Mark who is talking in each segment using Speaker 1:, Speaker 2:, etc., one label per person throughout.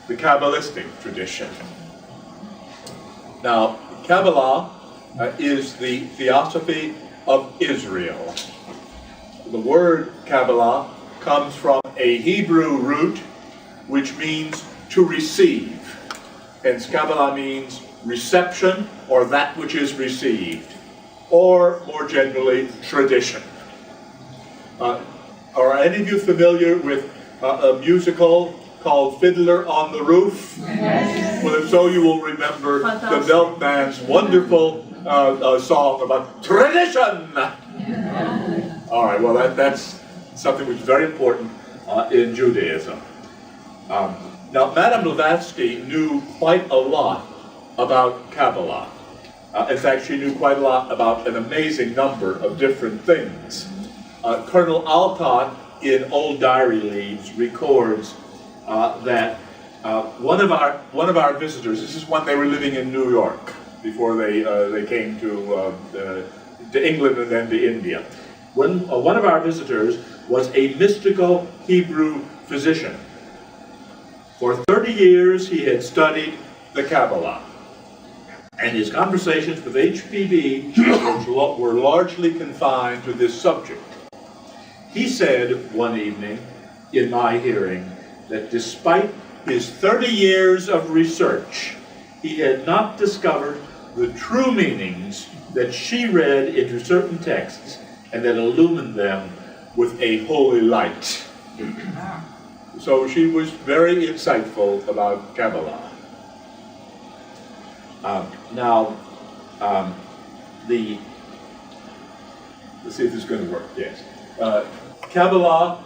Speaker 1: the Kabbalistic tradition. Now, Kabbalah is the theosophy of Israel. The word Kabbalah comes from a Hebrew root which means to receive. Hence, Kabbalah means reception or that which is received, or more generally, tradition. Are any of you familiar with a musical called Fiddler on the Roof? Yes. Well, if so, you will remember the Milkman's wonderful song about tradition. Yeah. All right, well, that's something which is very important in Judaism. Now, Madame Blavatsky knew quite a lot about Kabbalah. In fact, she knew quite a lot about an amazing number of different things. Colonel Alcott, in Old Diary Leaves, records that one of our visitors, this is when they were living in New York, before they came to England and then to India. One of our visitors was a mystical Hebrew physician. For 30 years, he had studied the Kabbalah. And his conversations with HPB were largely confined to this subject. He said one evening, in my hearing, that despite his 30 years of research, he had not discovered the true meanings that she read into certain texts and that illumined them with a holy light. So she was very insightful about Kabbalah. Let's see if this is going to work. Yes. Kabbalah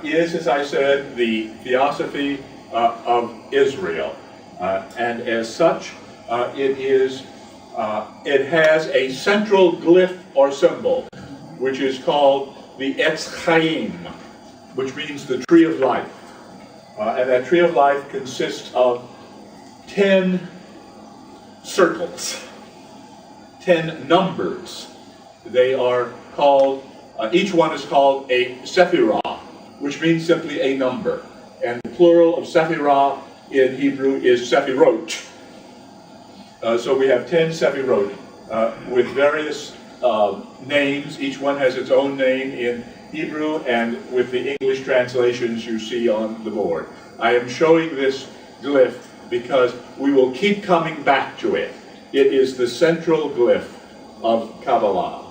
Speaker 1: is, as I said, the theosophy of Israel, and as such, it has a central glyph or symbol, which is called the Etz Chaim, which means the tree of life, and that tree of life consists of 10 circles, 10 numbers. They are called, each one is called a sephirah, which means simply a number. And the plural of sephirah in Hebrew is sephirot. So we have 10 sephirot with various names. Each one has its own name in Hebrew and with the English translations you see on the board. I am showing this glyph because we will keep coming back to it. It is the central glyph of Kabbalah.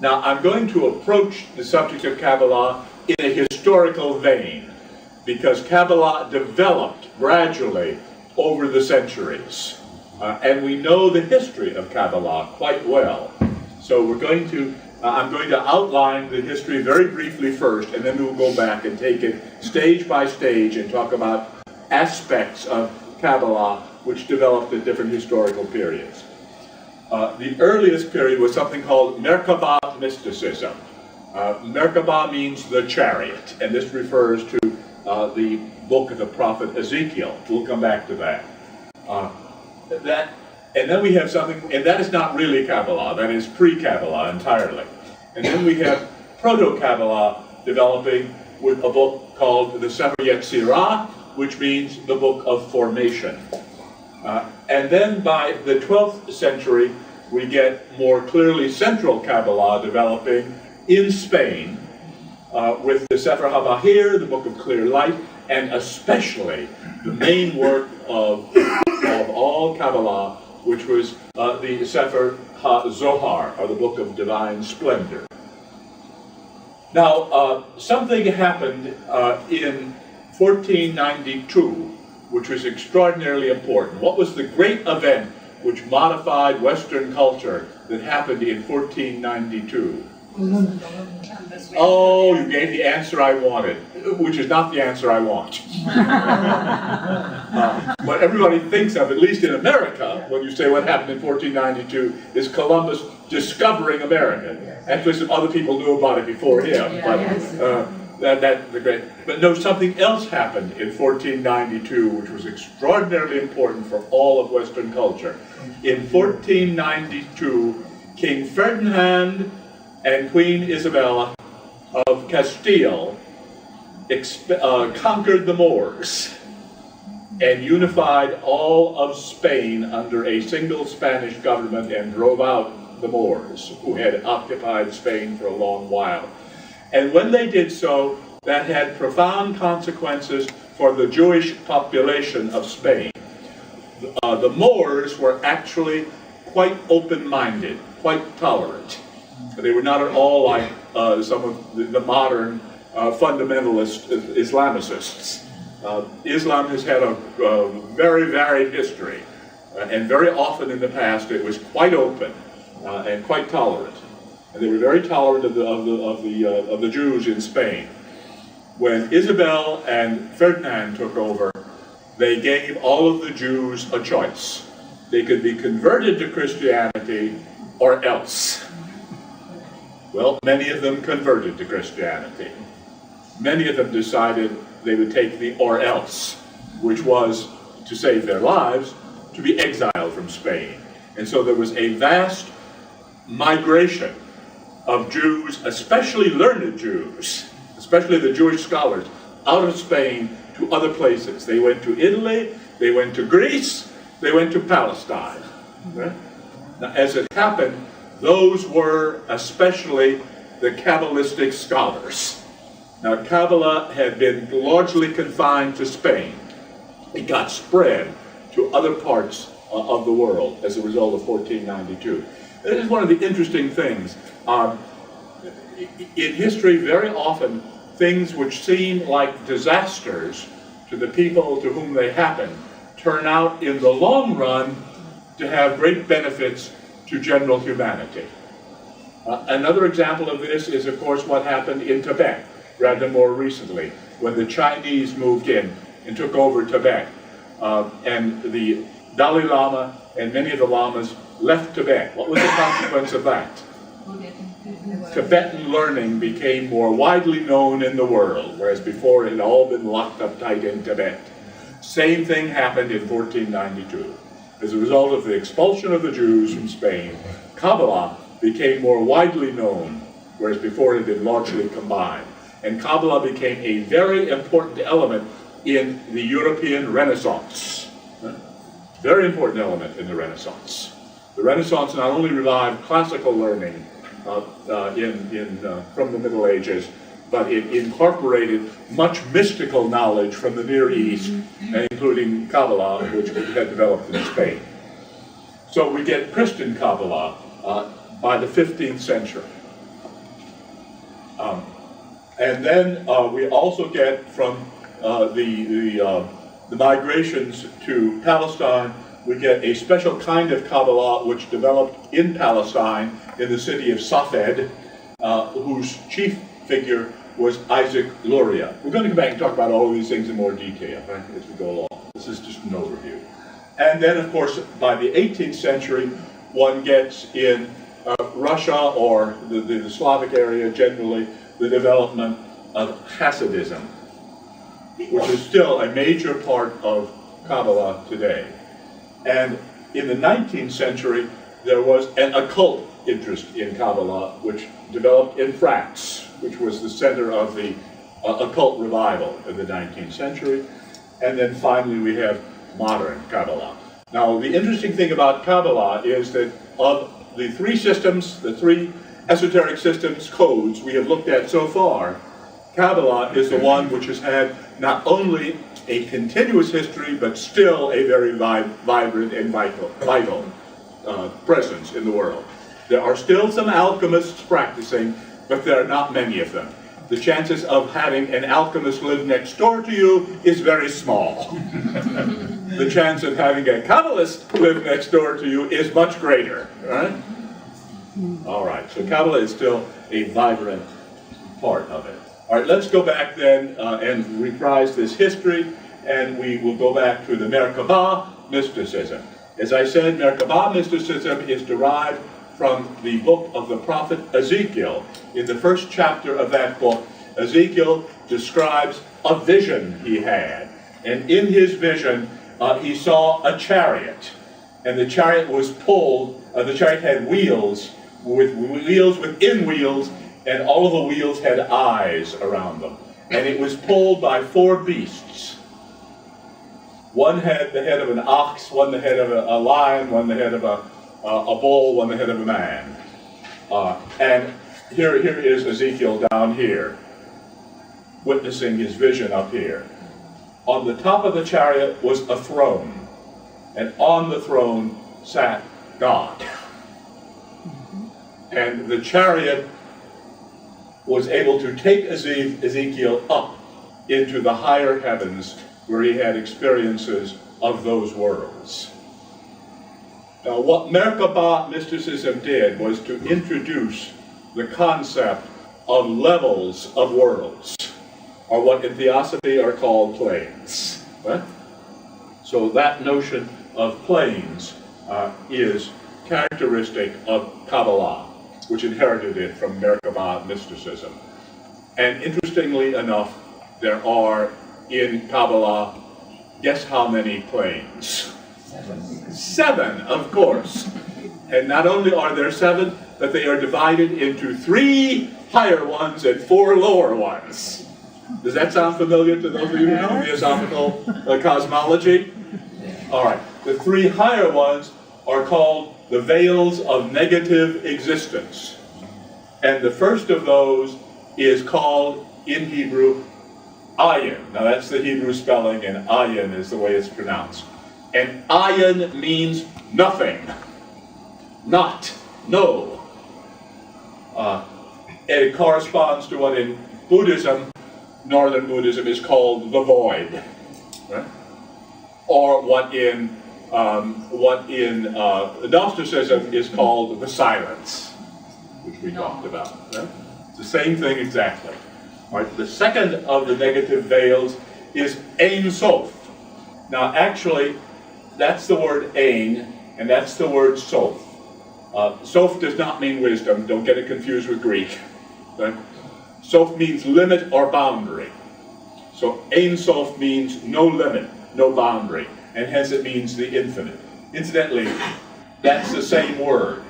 Speaker 1: Now, I'm going to approach the subject of Kabbalah in a historical vein, because Kabbalah developed gradually over the centuries. And we know the history of Kabbalah quite well. So I'm going to outline the history very briefly first, and then we'll go back and take it stage by stage and talk about aspects of Kabbalah which developed at different historical periods. The earliest period was something called Merkabah mysticism. Merkabah means the chariot, and this refers to the book of the prophet Ezekiel. We'll come back to that. And then we have something, and that is not really Kabbalah, that is pre-Kabbalah entirely. And then we have Proto-Kabbalah developing with a book called the Sefer Yetzirah, which means the book of formation. And then by the 12th century, we get more clearly Central Kabbalah developing in Spain with the Sefer HaBahir, the Book of Clear Light, and especially the main work of all Kabbalah, which was the Sefer HaZohar, or the Book of Divine Splendor. Now, something happened in 1492, which was extraordinarily important. What was the great event which modified Western culture that happened in 1492? Oh, you gave the answer I wanted, which is not the answer I want. What everybody thinks of, at least in America, when you say what happened in 1492, is Columbus discovering America. Actually, some other people knew about it before him, but that's the great. But no, something else happened in 1492, which was extraordinarily important for all of Western culture. In 1492, King Ferdinand and Queen Isabella of Castile conquered the Moors and unified all of Spain under a single Spanish government and drove out the Moors, who had occupied Spain for a long while. And when they did so, that had profound consequences for the Jewish population of Spain. The Moors were actually quite open-minded, quite tolerant. They were not at all like some of the modern fundamentalist Islamicists. Islam has had a very varied history, and very often in the past it was quite open and quite tolerant. And they were very tolerant of the Jews in Spain. When Isabel and Ferdinand took over, they gave all of the Jews a choice. They could be converted to Christianity or else. Well, many of them converted to Christianity. Many of them decided they would take the or else, which was, to save their lives, to be exiled from Spain. And so there was a vast migration of Jews, especially learned Jews, especially the Jewish scholars, out of Spain to other places. They went to Italy, they went to Greece, they went to Palestine. Okay? Now, as it happened, those were especially the Kabbalistic scholars. Now, Kabbalah had been largely confined to Spain. It got spread to other parts of the world as a result of 1492. This is one of the interesting things. In history, very often, things which seem like disasters to the people to whom they happen turn out in the long run to have great benefits to general humanity. Another example of this is, of course, what happened in Tibet, rather more recently, when the Chinese moved in and took over Tibet. And the Dalai Lama and many of the lamas left Tibet. What was the consequence of that? Tibetan learning became more widely known in the world, whereas before it had all been locked up tight in Tibet. Same thing happened in 1492. As a result of the expulsion of the Jews from Spain, Kabbalah became more widely known, whereas before it had been largely combined. And Kabbalah became a very important element in the European Renaissance. Very important element in the Renaissance. The Renaissance not only revived classical learning from the Middle Ages, but it incorporated much mystical knowledge from the Near East, including Kabbalah, which had developed in Spain. So we get Christian Kabbalah by the 15th century. And then we also get from the migrations to Palestine, we get a special kind of Kabbalah which developed in Palestine in the city of Safed, whose chief figure was Isaac Luria. We're going to come back and talk about all of these things in more detail, right, as we go along. This is just an overview. And then, of course, by the 18th century, one gets in Russia or the Slavic area generally, the development of Hasidism, which is still a major part of Kabbalah today. And in the 19th century, there was an occult interest in Kabbalah, which developed in France, which was the center of the occult revival in the 19th century. And then finally, we have modern Kabbalah. Now, the interesting thing about Kabbalah is that of the three systems, the three esoteric systems codes we have looked at so far, Kabbalah is the one which has had not only a continuous history, but still a very vibrant and vital presence in the world. There are still some alchemists practicing, but there are not many of them. The chances of having an alchemist live next door to you is very small. The chance of having a Kabbalist live next door to you is much greater, right? All right, so Kabbalah is still a vibrant part of it. All right, let's go back then and reprise this history, and we will go back to the Merkabah mysticism. As I said, Merkabah mysticism is derived from the book of the prophet Ezekiel. In the first chapter of that book, Ezekiel describes a vision he had. And in his vision, he saw a chariot. And the chariot was pulled, the chariot had wheels, with wheels within wheels, and all of the wheels had eyes around them. and it was pulled by 4 beasts. One had the head of an ox, one the head of a lion, one the head of a bull, one the head of a man. And here is Ezekiel down here, witnessing his vision up here. On the top of the chariot was a throne, and on the throne sat God. And the chariot was able to take Ezekiel up into the higher heavens, where he had experiences of those worlds. Now, what Merkabah mysticism did was to introduce the concept of levels of worlds, or what in theosophy are called planes. Right? So that notion of planes is characteristic of Kabbalah, which inherited it from Merkabah mysticism. And interestingly enough, there are in Kabbalah, guess how many planes? 7, of course. And not only are there 7, but they are divided into 3 higher ones and 4 lower ones. Does that sound familiar to those of you who know Theosophical cosmology? All right. The 3 higher ones are called the veils of negative existence. And the first of those is called, in Hebrew, Ayin. Now that's the Hebrew spelling, and Ayin is the way it's pronounced. And Ayin means nothing. Not. No. And it corresponds to what in Buddhism, Northern Buddhism, is called the void. Right? Or what in Gnosticism is called the silence, which we talked about. Right? It's the same thing exactly. Right? The second of the negative veils is Ein Sof. Now actually, that's the word Ein, and that's the word Sof. Sof does not mean wisdom, don't get it confused with Greek. Right? Sof means limit or boundary. So Ein Sof means no limit, no boundary, and hence it means the infinite. Incidentally, that's the same word,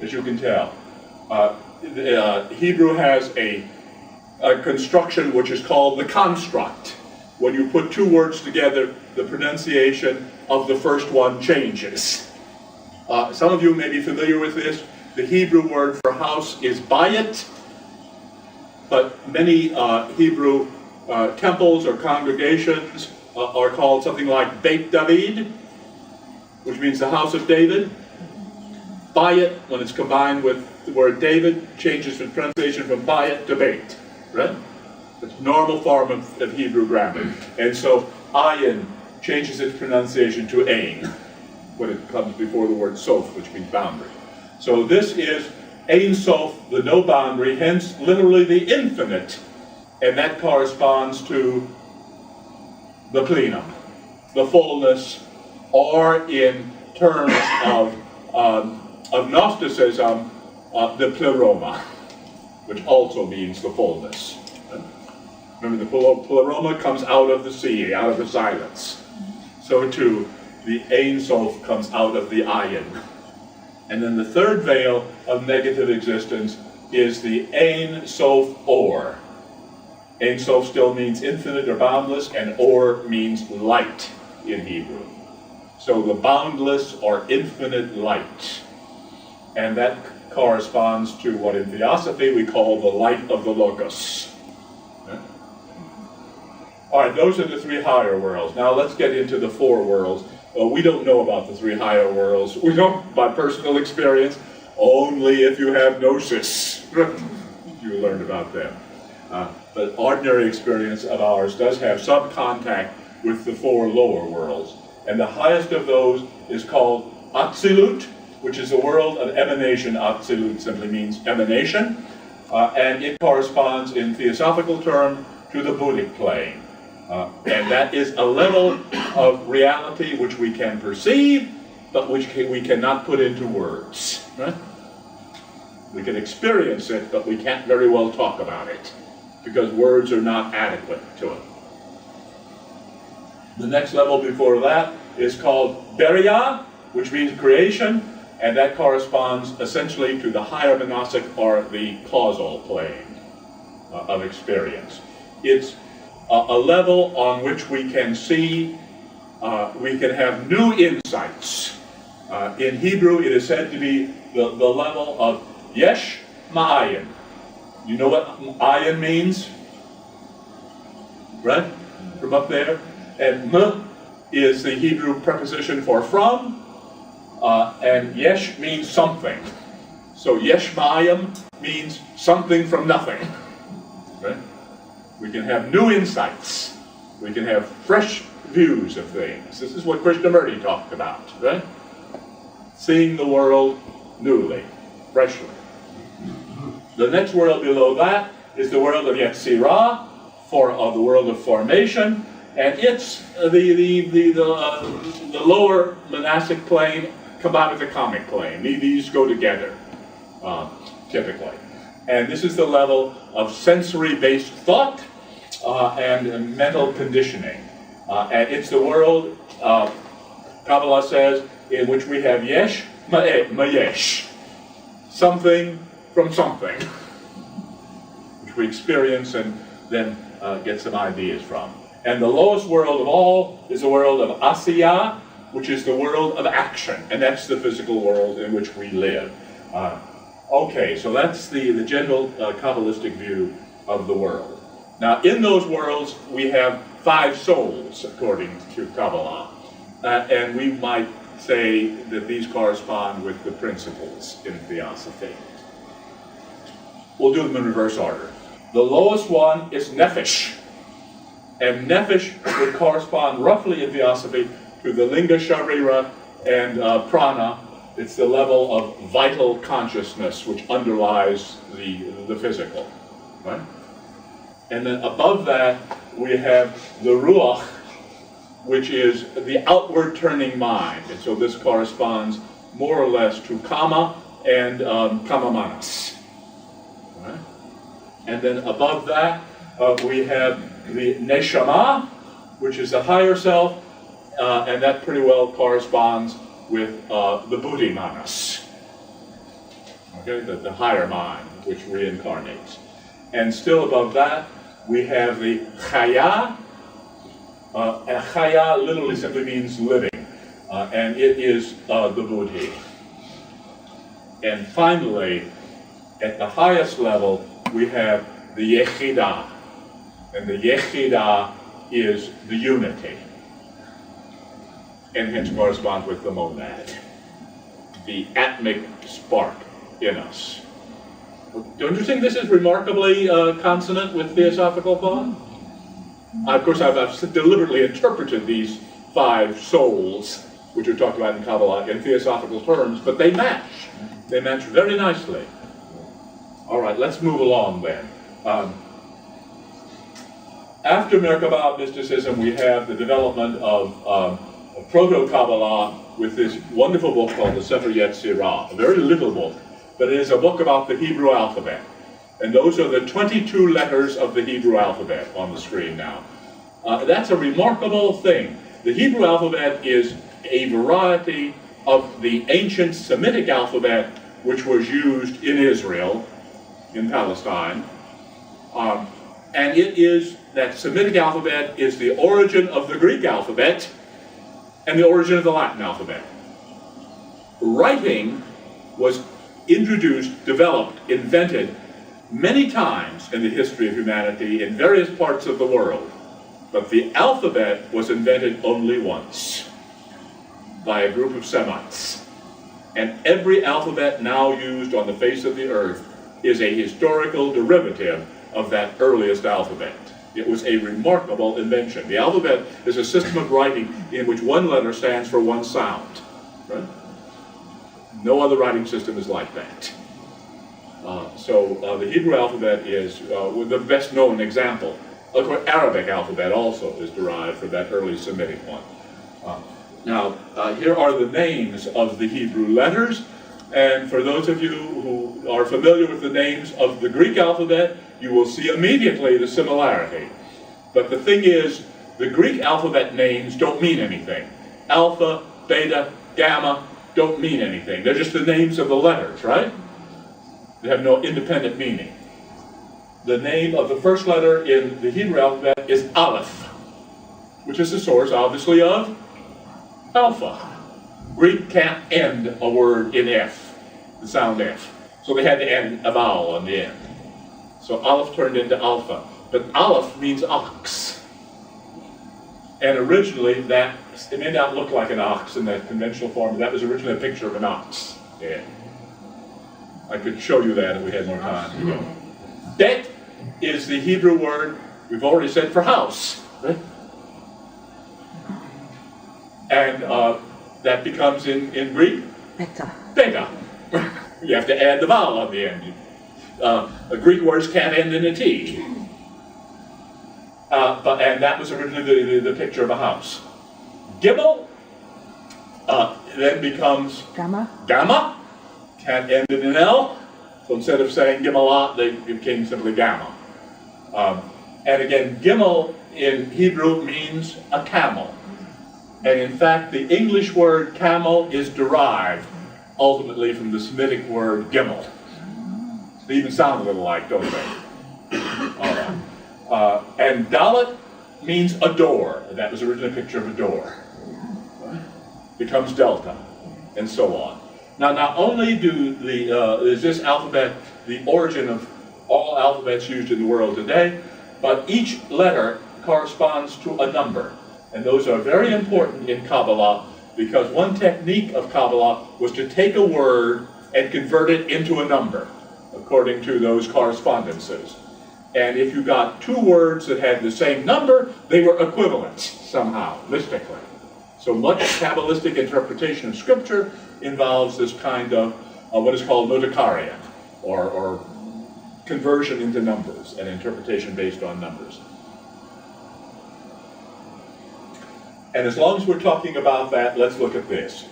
Speaker 1: as you can tell. Hebrew has a construction which is called the construct. When you put 2 words together, the pronunciation of the first one changes. Some of you may be familiar with this. The Hebrew word for house is bayit, but many Hebrew temples or congregations are called something like Beit David, which means the house of David. Bayit, when it's combined with the word David, changes the pronunciation from bayit to Beit. Right? It's normal form of Hebrew grammar. And so Ayin changes its pronunciation to Ein when it comes before the word Sof, which means boundary. So this is Ein Sof, the no boundary, hence literally the infinite, and that corresponds to the plenum, the fullness, or in terms of Gnosticism, the pleroma, which also means the fullness. Remember, the pleroma comes out of the sea, out of the silence. So too, the Ein Sof comes out of the Ayin. And then the third veil of negative existence is the Ein Sof Or. Ein Sof still means infinite or boundless, and Or means light in Hebrew. So the boundless or infinite light. And that corresponds to what in Theosophy we call the light of the Logos. Okay? All right, those are the 3 higher worlds. Now let's get into the 4 worlds. We don't know about the 3 higher worlds. We don't, by personal experience, only if you have gnosis. You learned about them. But ordinary experience of ours does have some contact with the 4 lower worlds. And the highest of those is called Atzilut, which is a world of emanation. Atzilut simply means emanation. And it corresponds in theosophical term to the Buddhic plane. And that is a level of reality which we can perceive, but which we cannot put into words. Right? We can experience it, but we can't very well talk about it, because words are not adequate to it. The next level before that is called Beria, which means creation, and that corresponds essentially to the higher monastic or the causal plane of experience. It's a level on which we can see, we can have new insights. In Hebrew, it is said to be the level of yesh ma'ayin. You know what ayin means? Right? From up there. And m is the Hebrew preposition for from, and yesh means something. So yesh ma'ayim means something from nothing. Right? We can have new insights. We can have fresh views of things. This is what Krishnamurti talked about, right? Seeing the world newly, freshly. The next world below that is the world of Yetzirah, the world of formation, and it's the lower monastic plane combined with the comic plane. These go together, typically. And this is the level of sensory-based thought and mental conditioning. And it's the world, Kabbalah says, in which we have yesh ma'yesh, something from something, which we experience and then get some ideas from. And the lowest world of all is the world of Asiyah, which is the world of action, and that's the physical world in which we live. Okay, so that's the general Kabbalistic view of the world. Now, in those worlds, we have 5 souls, according to Kabbalah, and we might say that these correspond with the principles in Theosophy. We'll do them in reverse order. The lowest one is Nefesh, and Nefesh would correspond roughly in Theosophy to the Linga Sharira and Prana. It's the level of vital consciousness which underlies the physical, right? And then above that, we have the Ruach, which is the outward turning mind. And so this corresponds more or less to Kama and Kama Manas. Right? And then above that, we have the Neshama, which is the higher self, and that pretty well corresponds with the Buddhi Manas, okay, the higher mind, which reincarnates. And still above that, we have the Chaya, and Chaya literally simply means living, and it is the Buddhi. And finally, at the highest level, we have the Yechidah, and the Yechidah is the unity, and hence corresponds with the monad, the atmic spark in us. Don't you think this is remarkably consonant with theosophical thought? Of course, I've deliberately interpreted these 5 souls, which are talked about in Kabbalah, in theosophical terms, but they match. They match very nicely. All right, let's move along then. After Merkabah mysticism, we have the development of Proto-Kabbalah with this wonderful book called the Sefer Yetzirah, a very little book, but it is a book about the Hebrew alphabet. And those are the 22 letters of the Hebrew alphabet on the screen now. That's a remarkable thing. The Hebrew alphabet is a variety of the ancient Semitic alphabet which was used in Israel, in Palestine. And it is, that Semitic alphabet is the origin of the Greek alphabet and the origin of the Latin alphabet. Writing was introduced, developed, invented many times in the history of humanity in various parts of the world, but the alphabet was invented only once by a group of Semites. And every alphabet now used on the face of the earth is a historical derivative of that earliest alphabet. It was a remarkable invention. The alphabet is a system of writing in which one letter stands for one sound, right? No other writing system is like that. So the Hebrew alphabet is the best known example. Of course, Arabic alphabet also is derived from that early Semitic one. Now, here are the names of the Hebrew letters, and for those of you who are familiar with the names of the Greek alphabet, you will see immediately the similarity. But the thing is, the Greek alphabet names don't mean anything. Alpha, beta, gamma don't mean anything. They're just the names of the letters, right? They have no independent meaning. the name of the first letter in the Hebrew alphabet is Aleph, which is the source, obviously, of Alpha. Greek can't end a word in F, the sound F. So they had to end a vowel on the end. So Aleph turned into Alpha. But Aleph means ox. And originally, it may not look like an ox in that conventional form, but that was originally a picture of an ox. Yeah. I could show you that if we had more time. Bet is the Hebrew word we've already said for house. Right? And that becomes in Greek? Beta. You have to add the vowel on the end. Greek words can't end in a T. And that was originally the picture of a house. Gimel then becomes Gamma. Can't end in an L. So instead of saying Gimelat, they became simply Gamma. And again, Gimel in Hebrew means a camel. And in fact, the English word camel is derived ultimately from the Semitic word Gimel. They even sound a little alike, don't they? All right. And Dalet means a door. That was originally a picture of a door. Becomes Delta, and so on. Now, not only is this alphabet the origin of all alphabets used in the world today, but each letter corresponds to a number. And those are very important in Kabbalah, because one technique of Kabbalah was to take a word and convert it into a number, according to those correspondences. And if you got two words that had the same number, they were equivalent somehow, mystically. So much Kabbalistic interpretation of Scripture involves this kind of what is called notocharia, or conversion into numbers, and interpretation based on numbers. And as long as we're talking about that, let's look at this.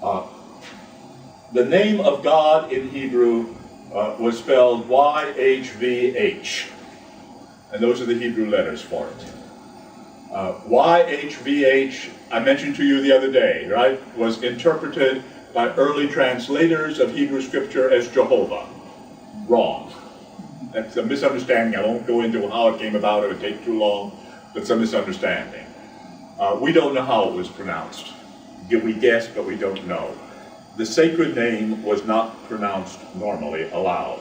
Speaker 1: The name of God in Hebrew was spelled YHVH. And those are the Hebrew letters for it. YHVH, I mentioned to you the other day, right, was interpreted by early translators of Hebrew Scripture as Jehovah. Wrong. That's a misunderstanding. I won't go into how it came about. It would take too long. But it's a misunderstanding. We don't know how it was pronounced. We guess, but we don't know. The sacred name was not pronounced normally aloud.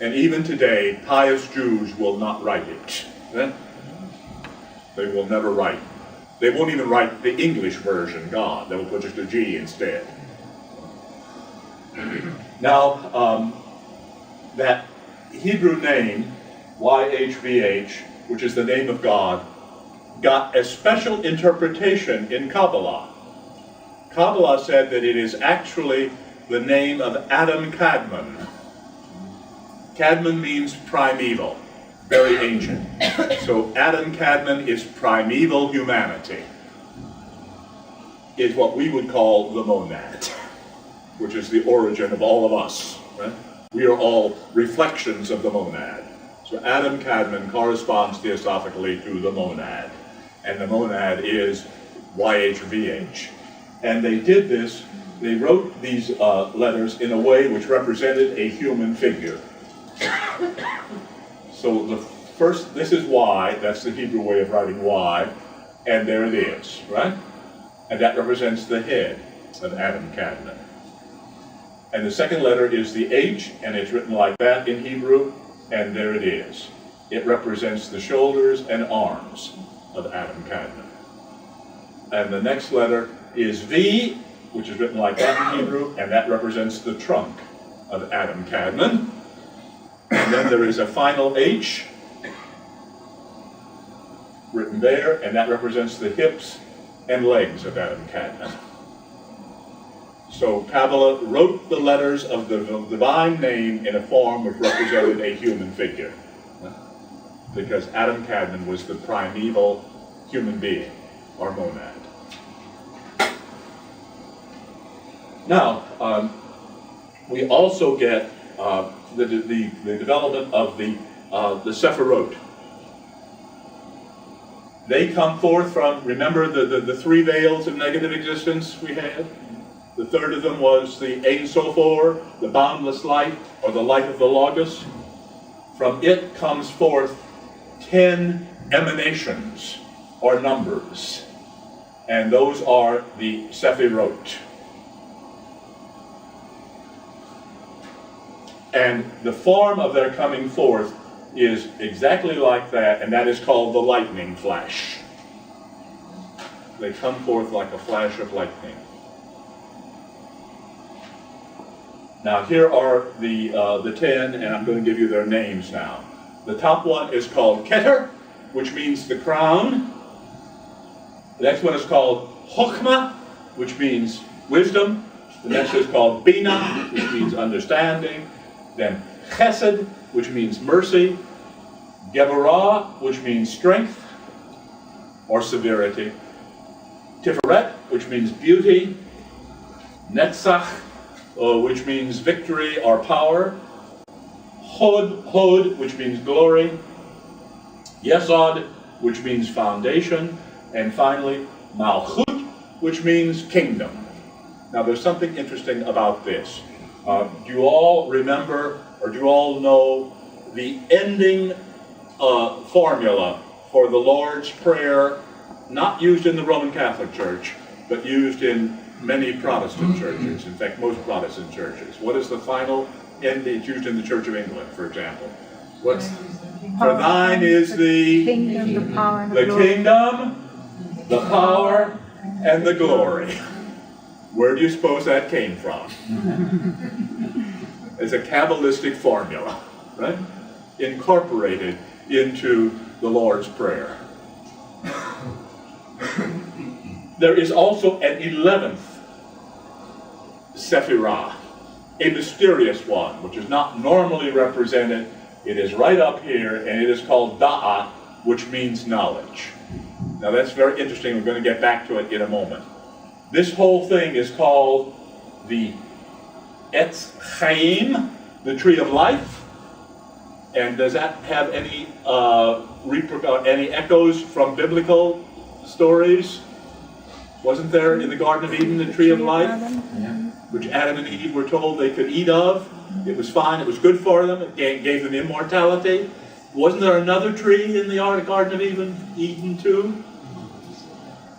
Speaker 1: And even today, pious Jews will not write it. They will never write. They won't even write the English version, God. They will put just a G instead. Now, that Hebrew name, YHVH, which is the name of God, got a special interpretation in Kabbalah. Kabbalah said that it is actually the name of Adam Kadmon. Kadmon means primeval, very ancient. So Adam Kadmon is primeval humanity. Is what we would call the monad, which is the origin of all of us. Right? We are all reflections of the monad. So Adam Kadmon corresponds theosophically to the monad. And the monad is YHVH. And they did this, they wrote these letters in a way which represented a human figure. So the first, this is Y, that's the Hebrew way of writing Y, and there it is, right? And that represents the head of Adam Kadmon. And the second letter is the H, and it's written like that in Hebrew, and there it is. It represents the shoulders and arms of Adam Kadmon. And the next letter is V, which is written like that in Hebrew, and that represents the trunk of Adam Kadmon. And then there is a final H written there, and that represents the hips and legs of Adam Kadmon. So Kabbalah wrote the letters of the divine name in a form which represented a human figure, because Adam Kadmon was the primeval human being, or monad. Now, we also get the development of the Sephirot. They come forth from, remember the three veils of negative existence we had? The third of them was the Ein Sof Or, the boundless light, or the light of the Logos. from it comes forth 10 emanations, or numbers. And those are the Sephirot. And the form of their coming forth is exactly like that, and that is called the lightning flash. They come forth like a flash of lightning. Now here are the 10, and I'm going to give you their names now. The top one is called Keter, which means the crown. The next one is called Chokhmah, which means wisdom. The next is called Bina, which means understanding. Then Chesed, which means mercy. Geburah, which means strength or severity. Tiferet, which means beauty. Netzach, which means victory or power. Hod, which means glory. Yesod, which means foundation. And finally, Malchut, which means kingdom. Now there's something interesting about this. Do you all remember, or do you all know, the ending formula for the Lord's Prayer, not used in the Roman Catholic Church, but used in many Protestant churches, in fact most Protestant churches? What is the final end? It's used in the Church of England, for example. What's for thine is the
Speaker 2: kingdom, the power, and
Speaker 1: the kingdom, the power, and the glory. Where do you suppose that came from? It's a Kabbalistic formula, right? Incorporated into the Lord's Prayer. There is also an 11th Sephirah, a mysterious one, which is not normally represented. It is right up here, and it is called Da'at, which means knowledge. Now that's very interesting. We're going to get back to it in a moment. This whole thing is called the Etz Chaim, the tree of life. And does that have any echoes from biblical stories? Wasn't there in the Garden of Eden the tree of life, which Adam and Eve were told they could eat of? It was fine, it was good for them, it gave them immortality. Wasn't there another tree in the Garden of Eden too?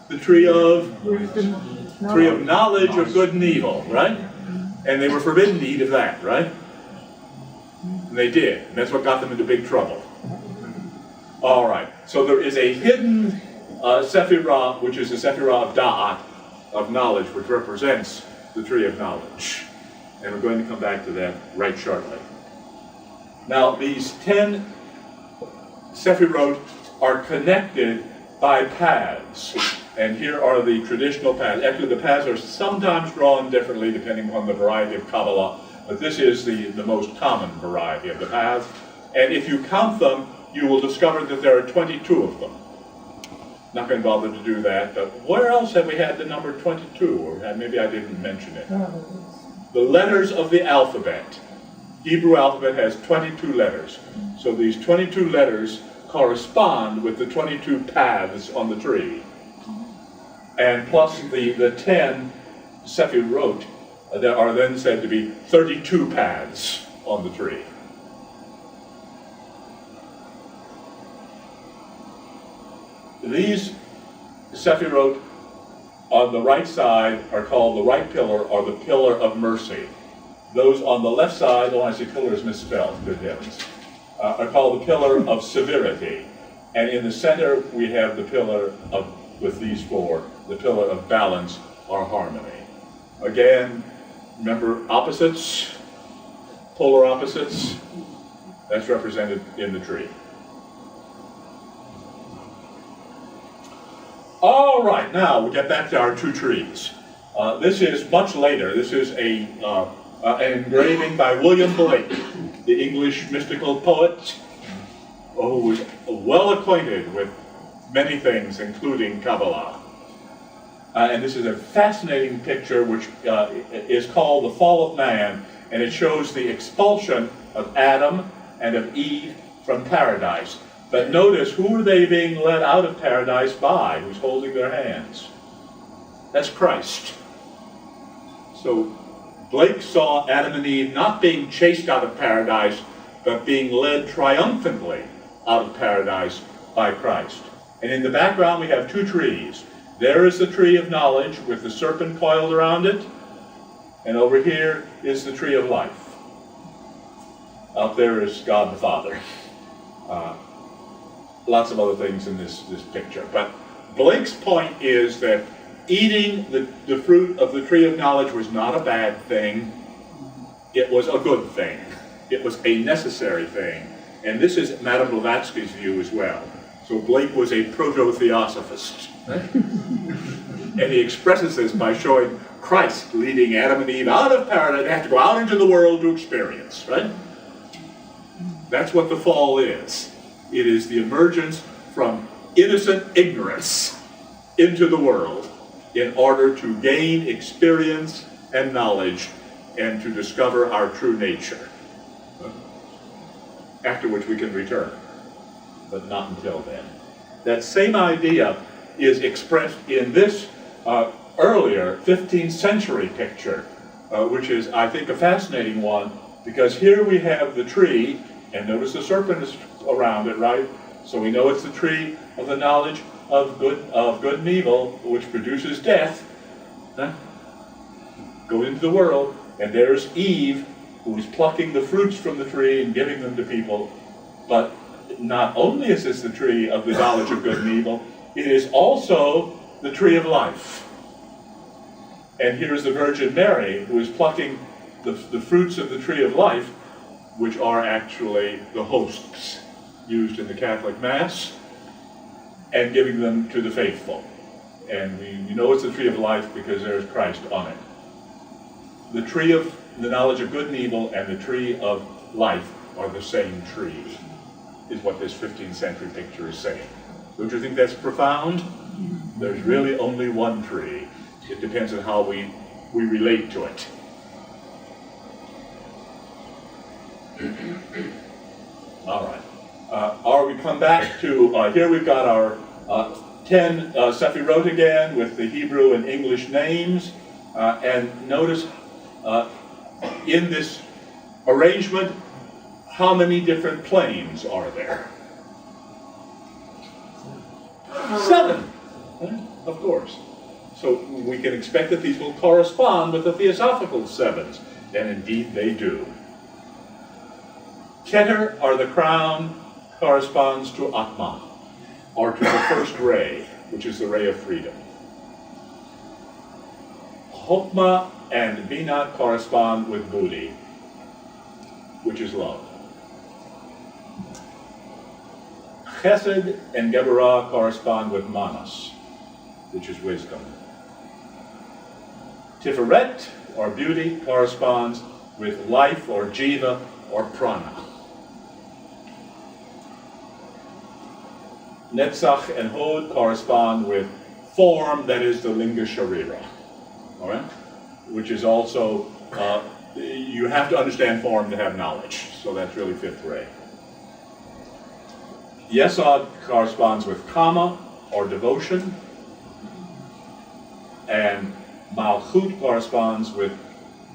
Speaker 1: The tree of knowledge of good and evil, right? And they were forbidden to eat of that, right? And they did, and that's what got them into big trouble. All right, so there is a hidden Sephirah, which is the Sephirah of Da'at, of knowledge, which represents the tree of knowledge. And we're going to come back to that right shortly. Now, these 10 Sephirot are connected by paths. And here are the traditional paths. Actually, the paths are sometimes drawn differently depending on the variety of Kabbalah, but this is the most common variety of the paths. And if you count them, you will discover that there are 22 of them. Not going to bother to do that, but where else have we had the number 22? Or maybe I didn't mention it. The letters of the alphabet. Hebrew alphabet has 22 letters. So these 22 letters correspond with the 22 paths on the tree. And plus the 10 Sephirot, there are then said to be 32 paths on the tree. These Sephirot on the right side are called the right pillar, or the pillar of mercy. Those on the left side, oh, I see pillar is misspelled, good heavens, are called the pillar of severity. And in the center, we have the pillar of, with these four, the pillar of balance or harmony. Again, remember opposites, polar opposites, that's represented in the tree. All right, now we get back to our two trees. This is much later. This is an engraving by William Blake, the English mystical poet, who was well acquainted with many things, including Kabbalah. And this is a fascinating picture which is called The Fall of Man, and it shows the expulsion of Adam and of Eve from paradise. But notice, who are they being led out of paradise by? Who's holding their hands? That's Christ. So Blake saw Adam and Eve not being chased out of paradise, but being led triumphantly out of paradise by Christ. And in the background we have two trees. There is the tree of knowledge with the serpent coiled around it, and over here is the tree of life. Out there is God the Father. Lots of other things in this picture. But Blake's point is that eating the fruit of the tree of knowledge was not a bad thing. It was a good thing. It was a necessary thing. And this is Madame Blavatsky's view as well. So Blake was a proto-theosophist. And he expresses this by showing Christ leading Adam and Eve out of paradise. They have to go out into the world to experience, right? That's what the fall is. It is the emergence from innocent ignorance into the world in order to gain experience and knowledge and to discover our true nature. After which we can return, but not until then. That same idea is expressed in this earlier 15th century picture, which is, I think, a fascinating one, because here we have the tree, and notice the serpent is around it, right? So we know it's the tree of the knowledge of good and evil, which produces death. Go into the world, and there's Eve, who is plucking the fruits from the tree and giving them to people. But not only is this the tree of the knowledge of good and evil, it is also the tree of life. And here's the Virgin Mary, who is plucking the fruits of the tree of life, which are actually the hosts used in the Catholic Mass, and giving them to the faithful. And we know it's the tree of life because there's Christ on it. The tree of the knowledge of good and evil and the tree of life are the same tree, is what this 15th century picture is saying. Don't you think that's profound? There's really only one tree. It depends on how we relate to it. All right. We come back to, here we've got our 10 Sephirot again with the Hebrew and English names. And notice in this arrangement, how many different planes are there? 7, of course. So we can expect that these will correspond with the Theosophical 7s, and indeed they do. Keter, or the crown, corresponds to Atma, or to the first ray, which is the ray of freedom. Chokmah and Binah correspond with Buddhi, which is love. Chesed and Geburah correspond with Manas, which is wisdom. Tiferet, or beauty, corresponds with life, or jiva, or prana. Netzach and Hod correspond with form, that is the Linga Sharira. All right? Which is also, you have to understand form to have knowledge. So that's really 5th ray. Yesod corresponds with Kama, or devotion. And Malchut corresponds with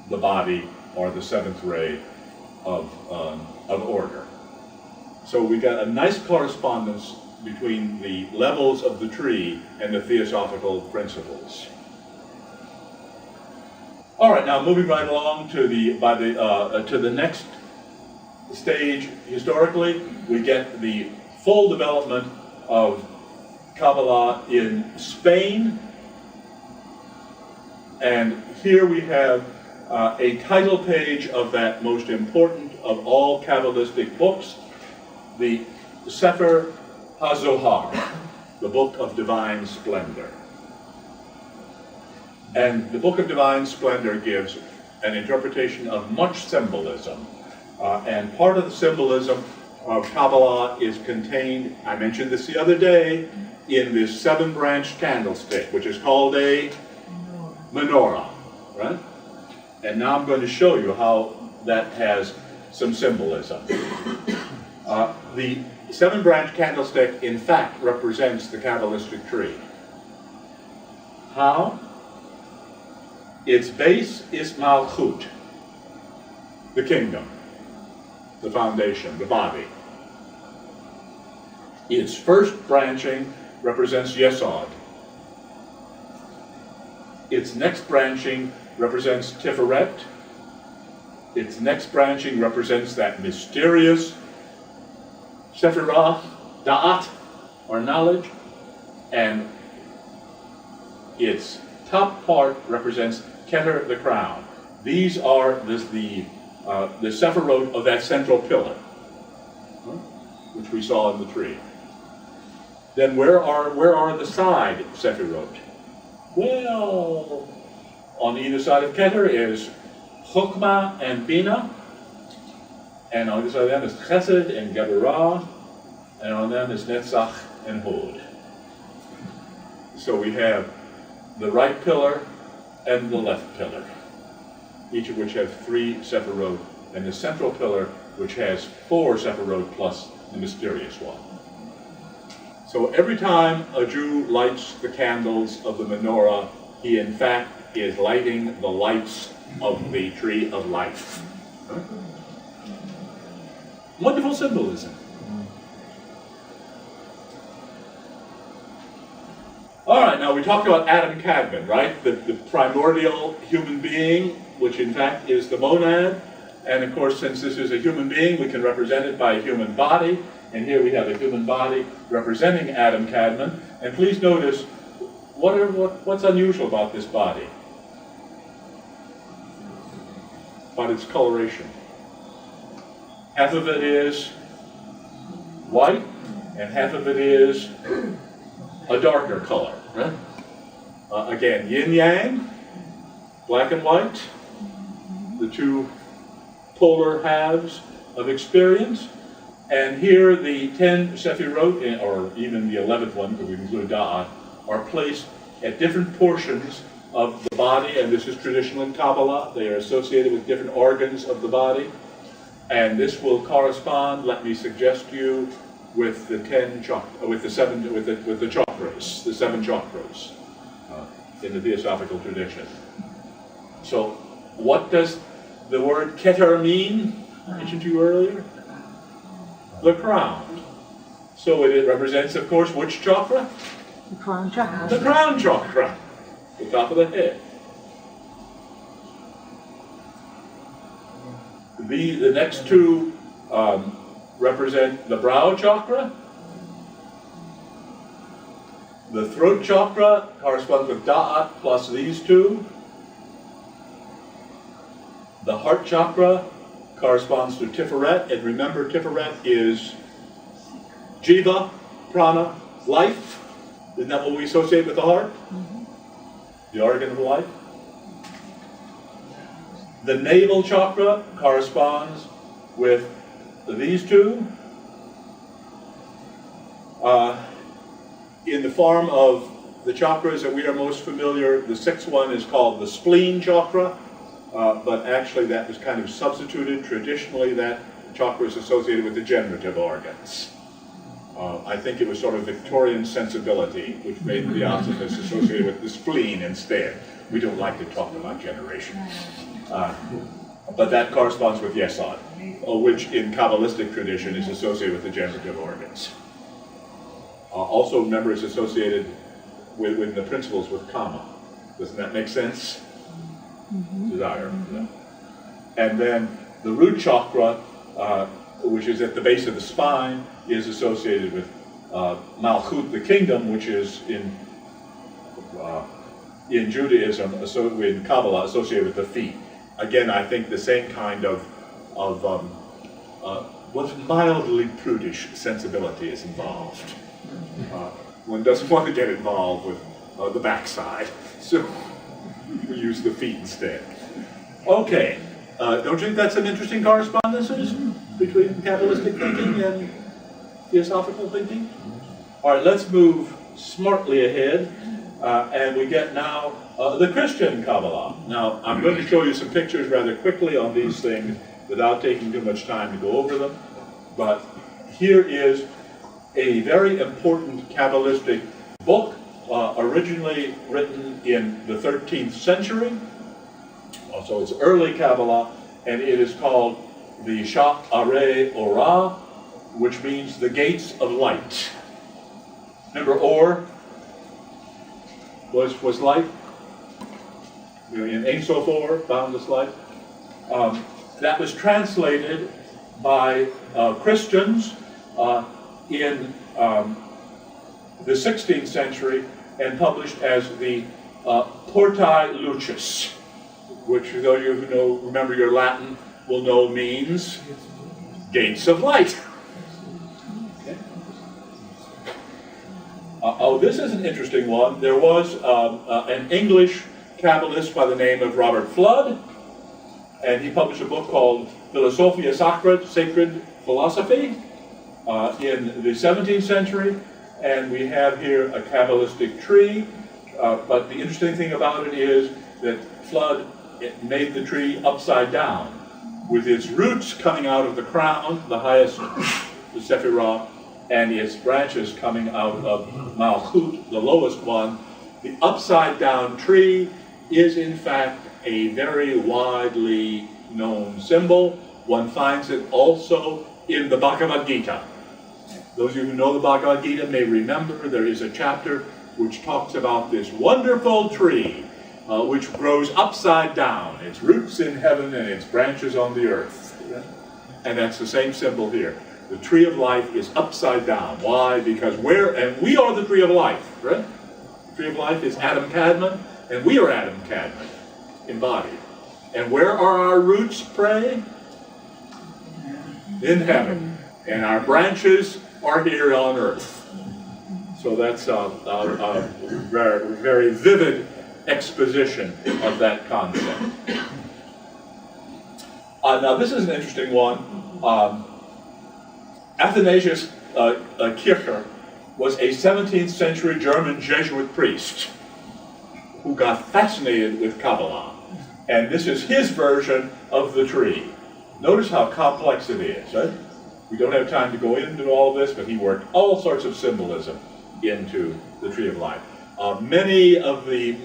Speaker 1: the body, or the 7th ray of order. So we got a nice correspondence between the levels of the tree and the theosophical principles. All right, now moving right along to the next stage historically, we get the full development of Kabbalah in Spain. And here we have a title page of that most important of all Kabbalistic books, the Sefer HaZohar, the Book of Divine Splendor. And the Book of Divine Splendor gives an interpretation of much symbolism. And part of the symbolism of Kabbalah is contained, I mentioned this the other day, in this 7-branched candlestick, which is called a menorah, right? And now I'm going to show you how that has some symbolism. The 7-branched candlestick, in fact, represents the Kabbalistic tree. How? Its base is Malchut, the kingdom. the foundation, the body. Its first branching represents Yesod. Its next branching represents Tiferet. Its next branching represents that mysterious Sephirah, Da'at, or knowledge, and its top part represents Keter, the crown. These are the Sephirot of that central pillar, which we saw in the tree. Then where are the side Sephirot? Well, on either side of Keter is Chokmah and Bina, and on either side of them is Chesed and Geburah, and on them is Netzach and Hod. So we have the right pillar and the left pillar, each of which have 3 Sephirot, and the central pillar, which has 4 Sephirot plus the mysterious one. So every time a Jew lights the candles of the menorah, he in fact is lighting the lights of the tree of life. Wonderful symbolism. All right, now we talked about Adam Kadmon, right? The primordial human being, which in fact is the monad. And of course, since this is a human being, we can represent it by a human body. And here we have a human body representing Adam Kadmon. And please notice, what's unusual about this body? About its coloration. Half of it is white, and half of it is a darker color. Right? Again, yin-yang, black and white, the 2 polar halves of experience. And here the 10 Sephirot, or even the 11th one, because we include Da'at, are placed at different portions of the body, and this is traditional in Kabbalah. They are associated with different organs of the body. And this will correspond, let me suggest to you, with the 10 chakras, with the 7 chakras, the 7 chakras in the Theosophical tradition. So, what does the word Keter mean? I mentioned to you earlier. The crown. So it represents, of course, which chakra?
Speaker 2: The crown chakra.
Speaker 1: The crown chakra, the top of the head. The next 2 represent the brow chakra. The throat chakra corresponds with Da'at plus these 2. The heart chakra corresponds to Tiferet, and remember Tiferet is Jiva, Prana, life. Isn't that what we associate with the heart? Mm-hmm. The organ of life. The navel chakra corresponds with these 2. In the form of the chakras that we are most familiar, the 6th one is called the spleen chakra. But actually that was kind of substituted. Traditionally that chakra is associated with the generative organs. I think it was sort of Victorian sensibility, which made the Theosophists associated with the spleen instead. We don't like to talk about generation. But that corresponds with Yesod, which in Kabbalistic tradition is associated with the generative organs. Also remember it's associated with the principles with Kama. Doesn't that make sense? Mm-hmm. Desire. Yeah. And then the root chakra, which is at the base of the spine, is associated with Malchut, the kingdom, which is in Judaism, in Kabbalah, associated with the feet. Again, I think the same kind of what's mildly prudish sensibility is involved. One doesn't want to get involved with the backside, so we use the feet instead. Okay, don't you think that's some interesting correspondences between Kabbalistic thinking and Theosophical thinking? All right, let's move smartly ahead, and we get now the Christian Kabbalah. Now, I'm going to show you some pictures rather quickly on these things without taking too much time to go over them, but here is a very important Kabbalistic book, originally written in the 13th century. So it's early Kabbalah, and it is called the Sha'arei Orah, which means the gates of light. Remember, Or was light. In Ein Sof Or, boundless light. That was translated by Christians in the 16th century and published as the Portae Lucis, which those of you who remember your Latin will know means gates of light. Okay. This is an interesting one. There was an English Kabbalist by the name of Robert Flood, and he published a book called Philosophia Sacra, Sacred Philosophy, in the 17th century, and we have here a Kabbalistic tree, but the interesting thing about it is that Flood made the tree upside down, with its roots coming out of the crown, the highest, the Sephirah, and its branches coming out of Malchut, the lowest one. The upside down tree is in fact a very widely known symbol. One finds it also in the Bhagavad Gita. Those of you who know the Bhagavad Gita may remember there is a chapter which talks about this wonderful tree which grows upside down, its roots in heaven and its branches on the earth. And that's the same symbol here. The tree of life is upside down. Why? Because we are the tree of life, right? The tree of life is Adam Kadmon, and we are Adam Kadmon, embodied. And where are our roots, pray? In heaven. And our branches are here on earth. So that's a very, very vivid exposition of that concept. Now this is an interesting one. Athanasius Kircher was a 17th century German Jesuit priest who got fascinated with Kabbalah. And this is his version of the tree. Notice how complex it is, right? We don't have time to go into all of this, but he worked all sorts of symbolism into the tree of life. Many of the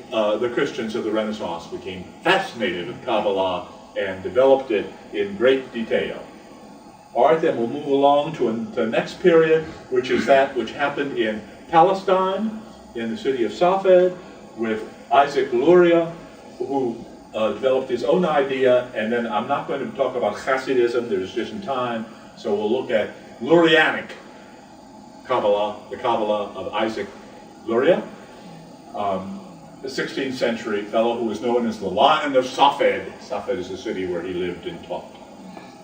Speaker 1: Christians of the Renaissance became fascinated with Kabbalah and developed it in great detail. All right, then we'll move along to the next period, which is that which happened in Palestine, in the city of Safed, with Isaac Luria, who developed his own idea, and then I'm not going to talk about Hasidism, there's just time, so we'll look at Lurianic Kabbalah, the Kabbalah of Isaac Luria, the 16th century fellow who was known as the Lion of Safed. Safed is the city where he lived and taught.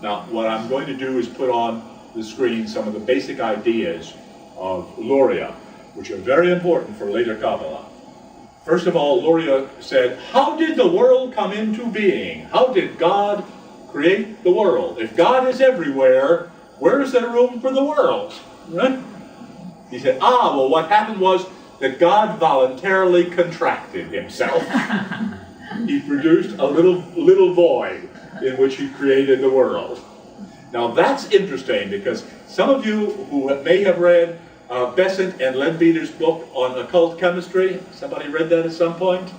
Speaker 1: Now, what I'm going to do is put on the screen some of the basic ideas of Luria, which are very important for later Kabbalah. First of all, Luria said, how did the world come into being? How did God create the world? If God is everywhere, where is there room for the world? Right? He said, well, what happened was that God voluntarily contracted himself. He produced a little void in which he created the world. Now that's interesting because some of you who may have read Besant and Leadbeater's book on occult chemistry, somebody read that at some point?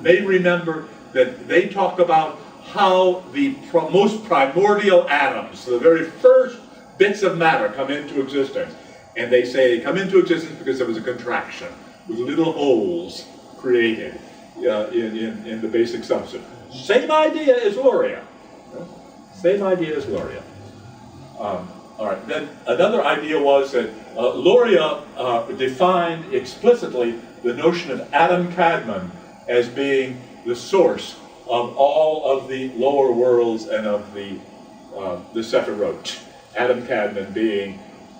Speaker 1: May remember that they talk about how the most primordial atoms, the very first bits of matter, come into existence. And they say they come into existence because there was a contraction, with little holes created in the basic substance. Same idea as Luria. Same idea as Luria. All right, then another idea was that Luria defined explicitly the notion of Adam Kadmon as being the source of all of the lower worlds and of the Sephirot. Adam Kadmon being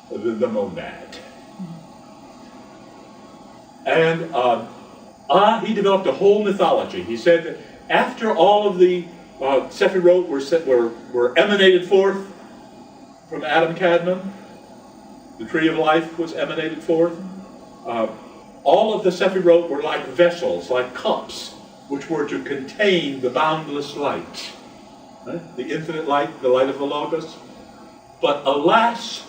Speaker 1: the monad. And he developed a whole mythology. He said that after all of the Sephirot were emanated forth from Adam Kadmon, the tree of life was emanated forth, all of the Sephirot were like vessels, like cups, which were to contain the boundless light, right? The infinite light, the light of the Logos. But alas,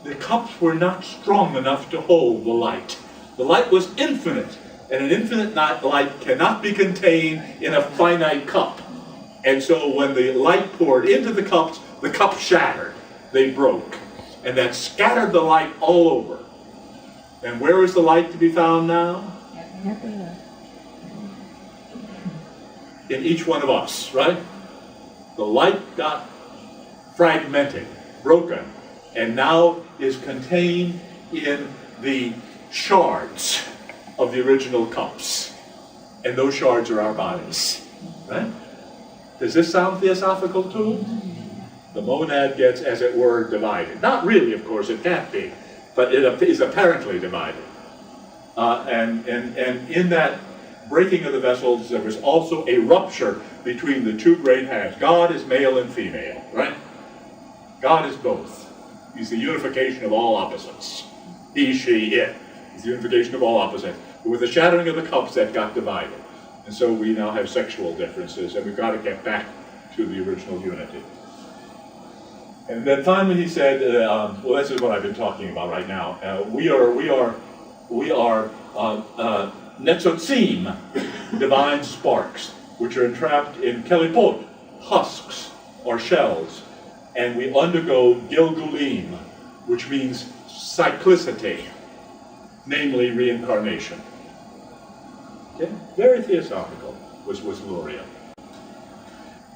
Speaker 1: the cups were not strong enough to hold the light. The light was infinite, and an infinite light cannot be contained in a finite cup. And so when the light poured into the cups shattered. They broke. And that scattered the light all over. And where is the light to be found now? In each one of us, right? The light got fragmented, broken, and now is contained in the shards of the original cups. And those shards are our bodies, right? Does this sound theosophical too? The monad gets, as it were, divided. Not really, of course, it can't be, but it is apparently divided. And in that breaking of the vessels, there was also a rupture between the two great halves. God is male and female, right? God is both. He's the unification of all opposites. He, she, it. He's the unification of all opposites. But with the shattering of the cups, that got divided. And so we now have sexual differences, and we've got to get back to the original unity. And then finally he said, well, this is what I've been talking about right now. We are netzotzim, divine sparks, which are entrapped in kelipot, husks or shells, and we undergo gilgulim, which means cyclicity, namely reincarnation. Okay? Very theosophical was Luria.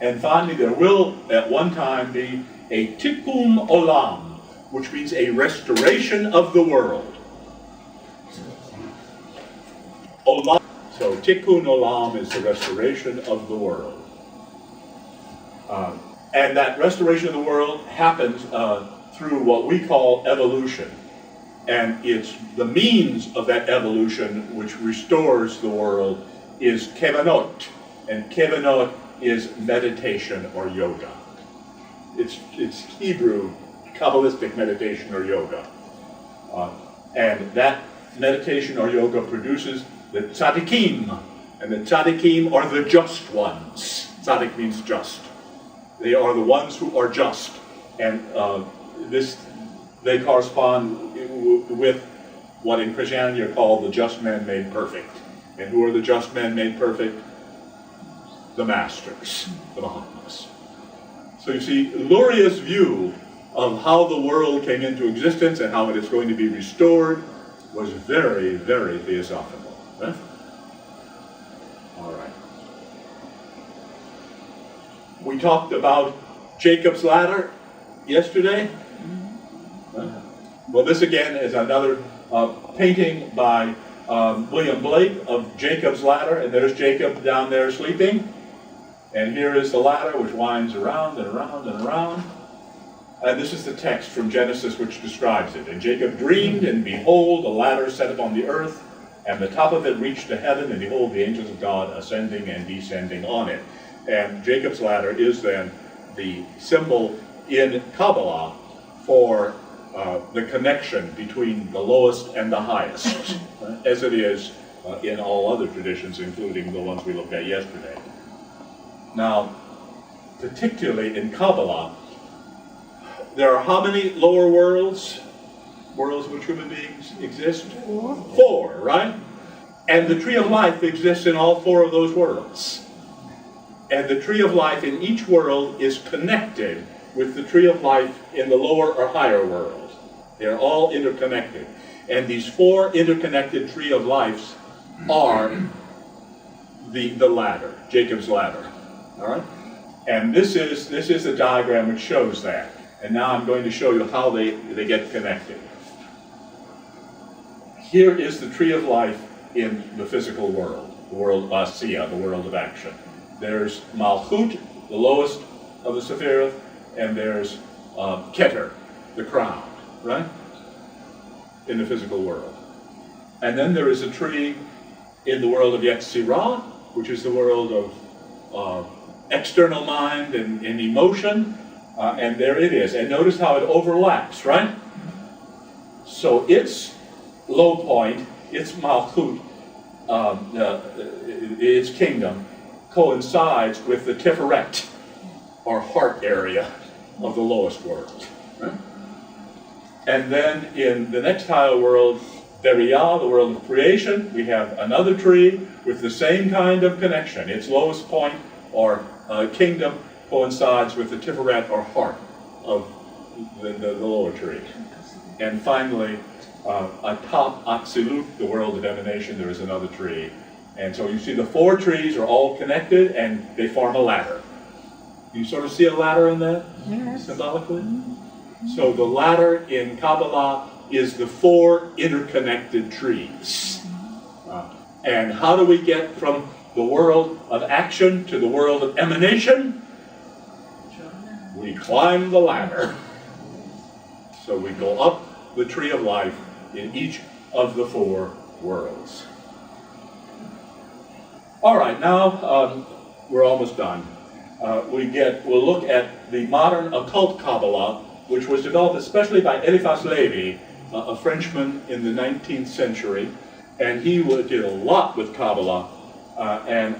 Speaker 1: And finally, there will at one time be a tikkun olam, which means a restoration of the world. Olam. So tikkun olam is the restoration of the world. And that restoration of the world happens through what we call evolution. And it's the means of that evolution which restores the world is kevanot. And kevanot is meditation or yoga. It's Hebrew, Kabbalistic meditation or yoga. And that meditation or yoga produces the tzaddikim. And the tzaddikim are the just ones. Tzaddik means just. They are the ones who are just. And they correspond with what in Christianity are called the just men made perfect. And who are the just men made perfect? The masters, the Mahatmas. So you see, Luria's view of how the world came into existence and how it is going to be restored was very, very theosophical. Right? All right. We talked about Jacob's ladder yesterday. Well, this again is another painting by William Blake of Jacob's ladder, and there's Jacob down there sleeping. And here is the ladder which winds around and around and around. And this is the text from Genesis which describes it. And Jacob dreamed, and behold, a ladder set upon the earth, and the top of it reached to heaven, and behold, the angels of God ascending and descending on it. And Jacob's ladder is then the symbol in Kabbalah for the connection between the lowest and the highest, as it is in all other traditions, including the ones we looked at yesterday. Now, particularly in Kabbalah, there are how many lower worlds? Worlds in which human beings exist? Four, right? And the tree of life exists in all four of those worlds. And the tree of life in each world is connected with the tree of life in the lower or higher world. They're all interconnected. And these four interconnected tree of lives are the ladder, Jacob's ladder. All right? And this is a diagram which shows that. And now I'm going to show you how they get connected. Here is the tree of life in the physical world, the world of Asiya, the world of action. There's Malchut, the lowest of the Sephirah, and there's Keter, the crown, right? In the physical world. And then there is a tree in the world of Yetzirah, which is the world of external mind and emotion, and there it is. And notice how it overlaps, right? So its low point, its Malchut, its kingdom, coincides with the Tiferet, or heart area of the lowest world. Right? And then in the next higher world, Beriah, the world of creation, we have another tree with the same kind of connection. Its lowest point or kingdom coincides with the Tiferet or heart of the lower tree. And finally, atop Atzilut, the world of emanation, there is another tree. And so you see the four trees are all connected and they form a ladder. You sort of see a ladder in that, symbolically? So the ladder in Kabbalah is the four interconnected trees. And how do we get from the world of action to the world of emanation? We climb the ladder. So we go up the tree of life in each of the four worlds. All right, now we're almost done. We'll look at the modern occult Kabbalah, which was developed especially by Eliphas Levi, a Frenchman in the 19th century, and he did a lot with Kabbalah, and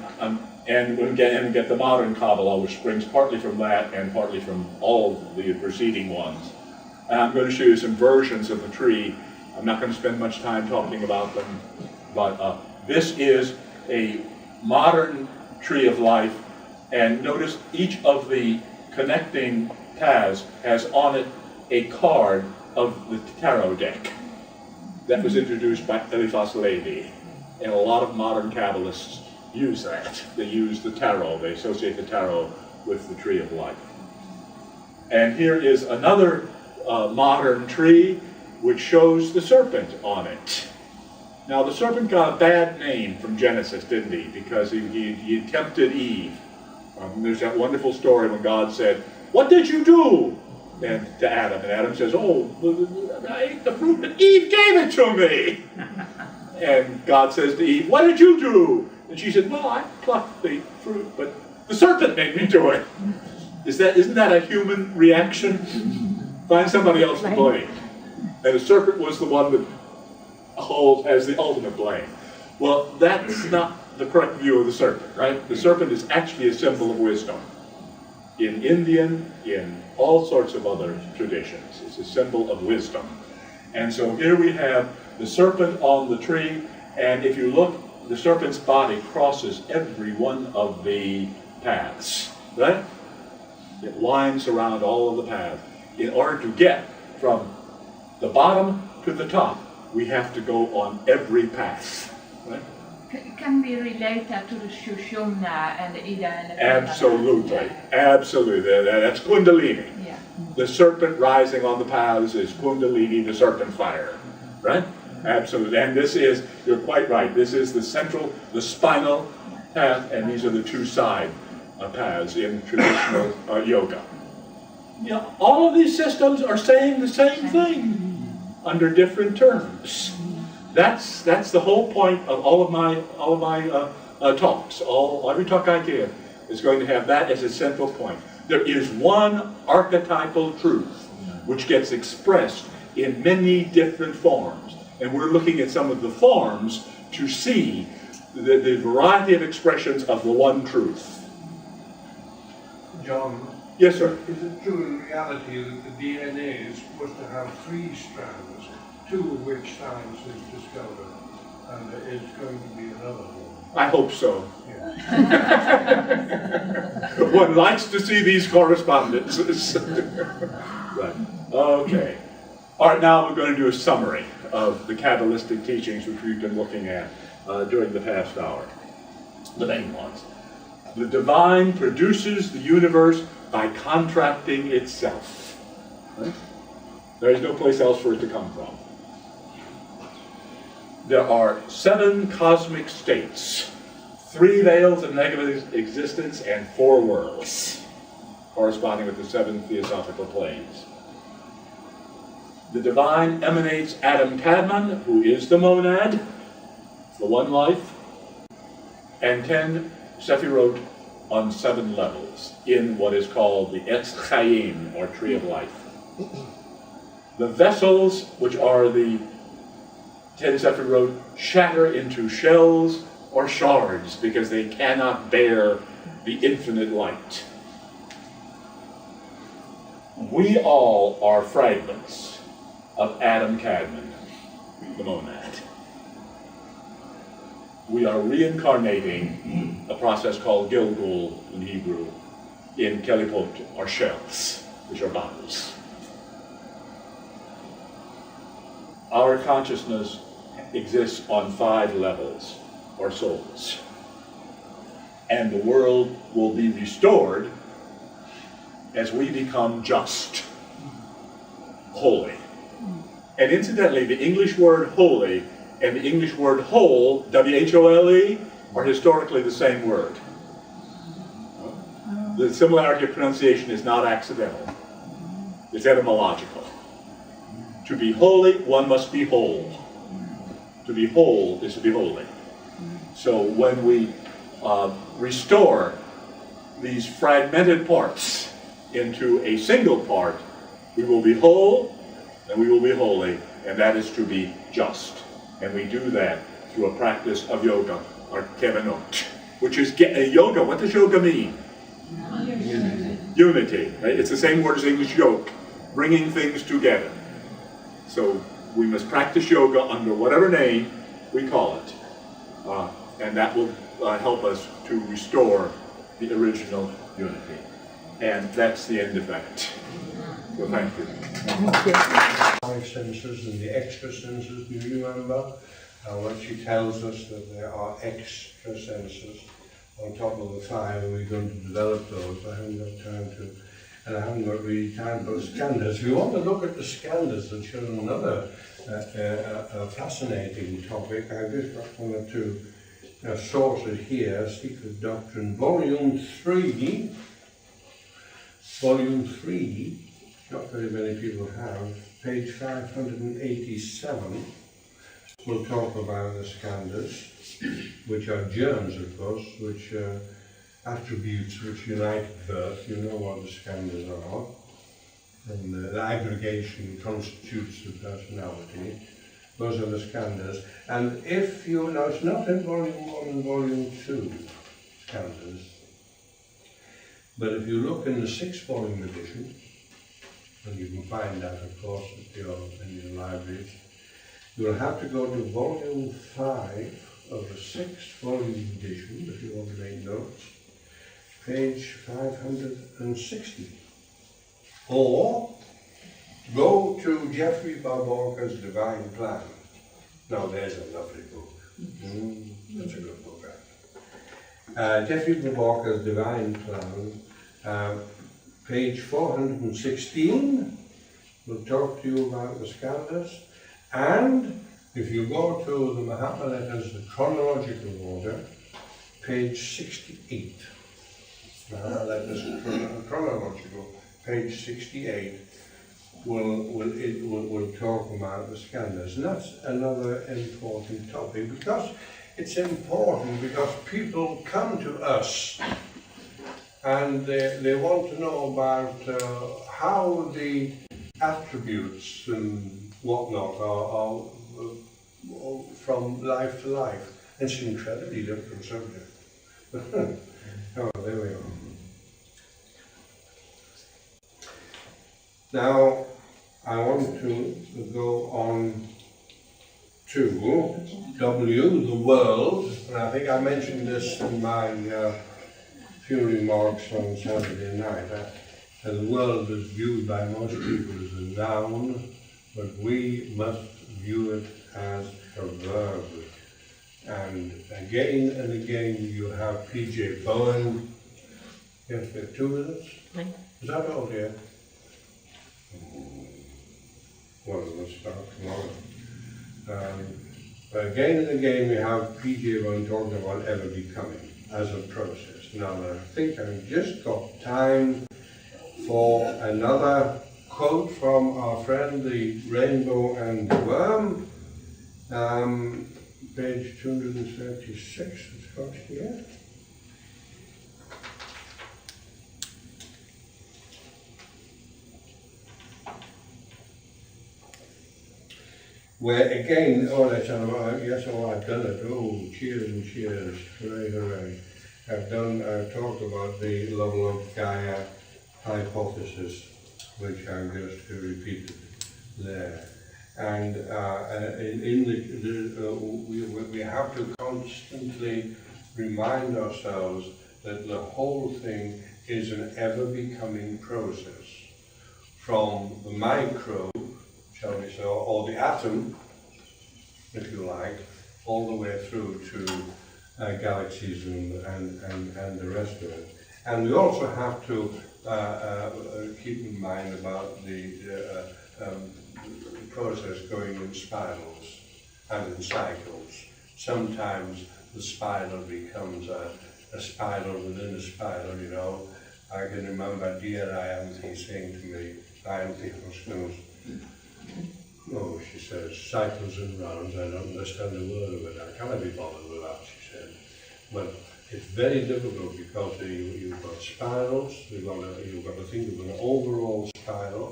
Speaker 1: we get the modern Kabbalah, which springs partly from that and partly from all of the preceding ones. And I'm going to show you some versions of the tree. I'm not going to spend much time talking about them, but this is a modern tree of life, and notice each of the connecting paths has on it a card of the tarot deck that was introduced by Eliphas Levi, and a lot of modern Kabbalists use that. They use the tarot, they associate the tarot with the tree of life. And here is another modern tree which shows the serpent on it. Now the serpent got a bad name from Genesis, didn't he? Because he tempted Eve. There's that wonderful story when God said, "What did you do?" And to Adam, and Adam says, "Oh, I ate the fruit, but Eve gave it to me." And God says to Eve, "What did you do?" And she said, "Well, I plucked the fruit, but the serpent made me do it." Isn't that a human reaction? Find somebody else to blame. And the serpent was the one that has the ultimate blame. Well, that's not the correct view of the serpent, right? The serpent is actually a symbol of wisdom. In Indian, in all sorts of other traditions, it's a symbol of wisdom. And so here we have the serpent on the tree, and if you look, the serpent's body crosses every one of the paths, right? It winds around all of the paths. In order to get from the bottom to the top, we have to go on every path, right?
Speaker 2: Can we relate that to the Shushumna and the Ida and the
Speaker 1: Absolutely, absolutely. That's Kundalini.
Speaker 2: Yeah.
Speaker 1: The serpent rising on the paths is Kundalini, the serpent fire, right? Absolutely. And this is, you're quite right, this is the central, the spinal path, and these are the two side paths in traditional yoga. You know, all of these systems are saying the same thing under different terms. That's the whole point of all of my talks. Every talk I give is going to have that as a central point. There is one archetypal truth which gets expressed in many different forms, and we're looking at some of the forms to see the variety of expressions of the one truth.
Speaker 3: John?
Speaker 1: Yes, sir.
Speaker 3: Is it true in reality that the DNA is supposed to have 3 strands, 2 of which science has discovered, and there is going to be another one?
Speaker 1: I hope so.
Speaker 3: Yeah.
Speaker 1: One likes to see these correspondences. Right. Okay. All right, now we're going to do a summary of the Kabbalistic teachings which we've been looking at during the past hour. The main ones. The divine produces the universe by contracting itself. Right? There is no place else for it to come from. There are 7 cosmic states, 3 veils of negative existence, and 4 worlds, corresponding with the 7 theosophical planes. The divine emanates Adam Kadmon, who is the monad, the one life, and 10 Sephirot on 7 levels in what is called the Etz Chaim, or Tree of Life. The vessels, which are the 10 Sephirot, shatter into shells or shards because they cannot bear the infinite light. We all are fragments of Adam Kadmon, the monad. we are reincarnating a process called Gilgul in Hebrew in Kelipot, or shells, which are bodies. Our consciousness exists on 5 levels, or souls. And the world will be restored as we become just, holy. And incidentally, the English word holy and the English word whole, W-H-O-L-E, are historically the same word. The similarity of pronunciation is not accidental. It's etymological. To be holy, one must be whole. To be whole is to be holy. So when we restore these fragmented parts into a single part, we will be whole and we will be holy, and that is to be just. And we do that through a practice of yoga, or kevanot, which is yoga. What does yoga mean? Unity. Right? It's the same word as English yoke, bringing things together. So we must practice yoga under whatever name we call it, and that will help us to restore the original unity. And that's the end of that. So thank you.
Speaker 3: Five senses and the extra senses, do you remember? When she tells us that there are extra senses on top of the 5, and we're going to develop those. I haven't got time to, and I haven't got really time for the skandhas. We want to look at the skandhas and show another fascinating topic. I've just got one or two sources here. Secret Doctrine, Volume 3. Volume 3, not very many people have, page 587. We'll talk about the skandhas, which are germs, of course, which attributes which unite birth. You know what the skandhas are. And the aggregation constitutes the personality. Those are the skandhas. And if you, now it's not in Volume 1 and Volume 2, skandhas, but if you look in the 6th volume edition, and you can find that, of course, in your libraries, you'll have to go to Volume 5 of the 6th volume edition, if you want to make notes, page 560. Or go to Geoffrey Barborka's Divine Plan. Now there's a lovely book. That's a good book. Geoffrey Barborka's Divine Plan, page 416, will talk to you about the skandhas. And if you go to the Mahatma Letters, the chronological order, page 68. Mahatma Letters, chronological, page 68, will talk about the skandhas. And that's another important topic, because it's important because people come to us and they want to know about how the attributes and whatnot are from life to life. It's an incredibly different subject. Oh, there we are. Now, I want to go on to W, the world, and I think I mentioned this in my few remarks on Saturday night. The world is viewed by most people as a noun, but we must view it as a verb. And again, you have P.J. Bowen. Yes, we have 2 minutes? Is that all, dear? Well, we'll start tomorrow. But again and again, we have P.J. Bowen talking about ever becoming as a process. Now, I think I've just got time for another quote from our friend, the Rainbow and the Worm, page 236, it's got here. Where again, I've done it. Oh, cheers and cheers, hooray, hooray. I've talked about the level of Gaia hypothesis, which I've just repeated there. And we have to constantly remind ourselves that the whole thing is an ever-becoming process. From the micro, shall we say, or the atom, if you like, all the way through to galaxies and the rest of it. And we also have to keep in mind about the process going in spirals and in cycles. Sometimes the spiral becomes a spiral within a spiral, you know. I can remember dear Ianthe saying to me, Ianthe Hoskins, "Oh," she says, "cycles and rounds, I don't understand a word of it. I cannot be bothered with that," she said. Well, it's very difficult because you've got spirals, you've got to think of an overall spiral,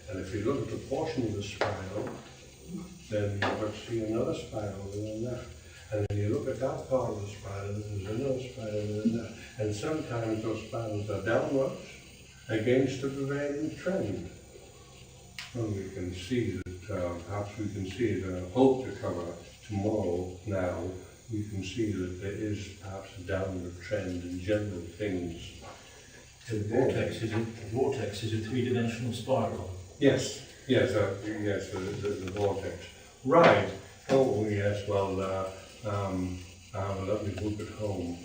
Speaker 3: and if you look at the portion of the spiral, then you've got to see another spiral within that. And then you look at that part of the spiral, there's another spiral within that. And sometimes those spirals are downwards against the prevailing trend. And we can see that, perhaps we can see it, and I hope to cover tomorrow now, we can see that there is perhaps a downward trend in general things.
Speaker 4: So the vortex is a three-dimensional spiral.
Speaker 3: Yes, yes, the vortex. Right. Oh, yes, well, I have a lovely book at home,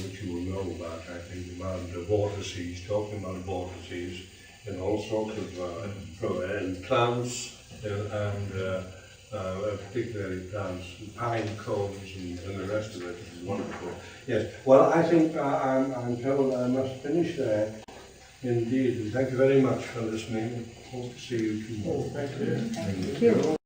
Speaker 3: which you will know about, I think, about vortices, talking about vortices in all sorts of and plants and particularly plants, pine cones and the rest of it is wonderful. Yes, well, I think I'm told I must finish there. Indeed, thank you very much for listening. Hope to see you tomorrow.
Speaker 4: Thank you.
Speaker 3: Thank you.